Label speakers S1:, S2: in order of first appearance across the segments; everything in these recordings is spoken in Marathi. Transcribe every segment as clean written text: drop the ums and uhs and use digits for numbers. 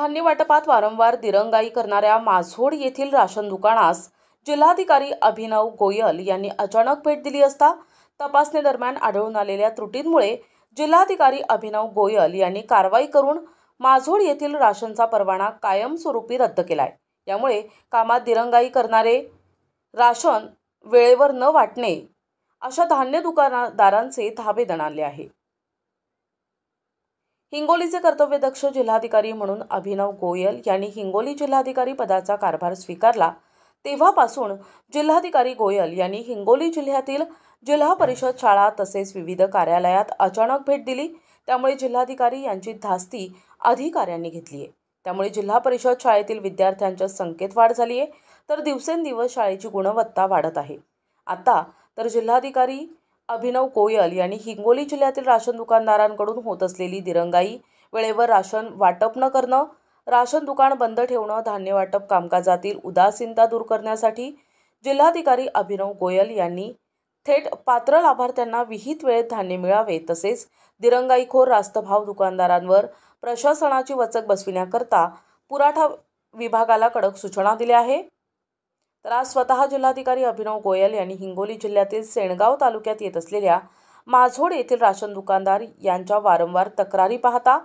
S1: धान्य वाटपात वारंवार दिरंगाई करणाऱ्या माझोड येथील राशन दुकानास जिल्हाधिकारी अभिनव गोयल यांनी अचानक भेट दिली असता तपासणी दरम्यान आढळून आलेल्या त्रुटींमुळे जिल्हाधिकारी अभिनव गोयल यांनी कारवाई करून माझोड येथील राशनचा परवाना कायमस्वरूपी रद्द केलाय। यामुळे कामात दिरंगाई करणारे, राशन वेळेवर न वाटणे अशा धान्य दुकानदारांचे धाबे दणाणले आहे। हिंगोलीचे कर्तव्यदक्ष जिल्हाधिकारी म्हणून अभिनव गोयल यांनी हिंगोली जिल्हाधिकारी पदाचा कारभार स्वीकारला तेव्हापासून जिल्हाधिकारी गोयल यांनी हिंगोली जिल्ह्यातील जिल्हा परिषद शाळा तसेच विविध कार्यालयात अचानक भेट दिली। त्यामुळे जिल्हाधिकारी यांची धास्ती अधिकाऱ्यांनी घेतली आहे। त्यामुळे जिल्हा परिषद शाळेतील विद्यार्थ्यांच्या संख्येत वाढ झाली आहे, तर दिवसेंदिवस शाळेची गुणवत्ता वाढत आहे। आता तर जिल्हाधिकारी अभिनव गोयल यांनी हिंगोली जिल्ह्यातील राशन दुकानदारांकडून होत असलेली दिरंगाई, वेळेवर राशन वाटप न करणं, राशन दुकान बंद ठेवणं, धान्य वाटप कामकाजातील उदासीनता दूर करण्यासाठी जिल्हाधिकारी अभिनव गोयल यांनी थेट पात्र लाभार्थ्यांना विहित वेळेत धान्य मिळावे तसेच दिरंगाईखोर रास्तभाव दुकानदारांवर प्रशासनाची वचक बसविण्याकरता पुरवठा विभागाला कडक सूचना दिल्या आहे। तर आज स्वतः जिल्हाधिकारी अभिनव गोयल यांनी हिंगोली जिल्ह्यातील सेणगाव तालुक्यात येत असलेल्या माझोड येथील राशन दुकानदार यांच्या वारंवार तक्रारी पाहता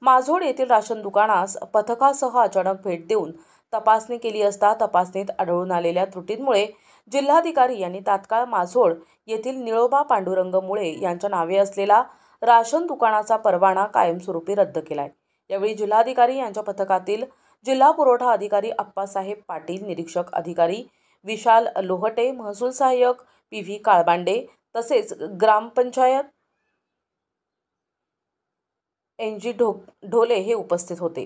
S1: माझोड येथील राशन दुकानास पथकासह अचानक भेट देऊन तपासणी केली असता तपासणीत आढळून आलेल्या त्रुटींमुळे जिल्हाधिकारी यांनी तात्काळ माझोड येथील निळोबा पांडुरंग मुळे यांच्या नावे असलेला राशन दुकानाचा परवाना कायमस्वरूपी रद्द केलाय। यावेळी जिल्हाधिकारी यांच्या पथकातील जिल्हा पुरवठा अधिकारी अप्पासाहेब पाटील, निरीक्षक अधिकारी विशाल लोहटे, महसूल सहाय्यक PV काळबांडे तसेच ग्रामपंचायत NG ढोले हे उपस्थित होते।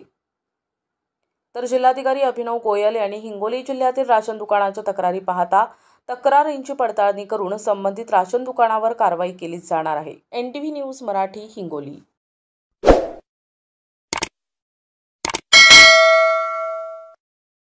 S1: तर जिल्हाधिकारी अभिनव गोयल यांनी हिंगोली जिल्ह्यातील राशन दुकानाच्या तक्रारी पाहता तक्रारींची पडताळणी करून संबंधित राशन दुकानावर कारवाई केली जाणार आहे। NTV news Marathi, Hingoli.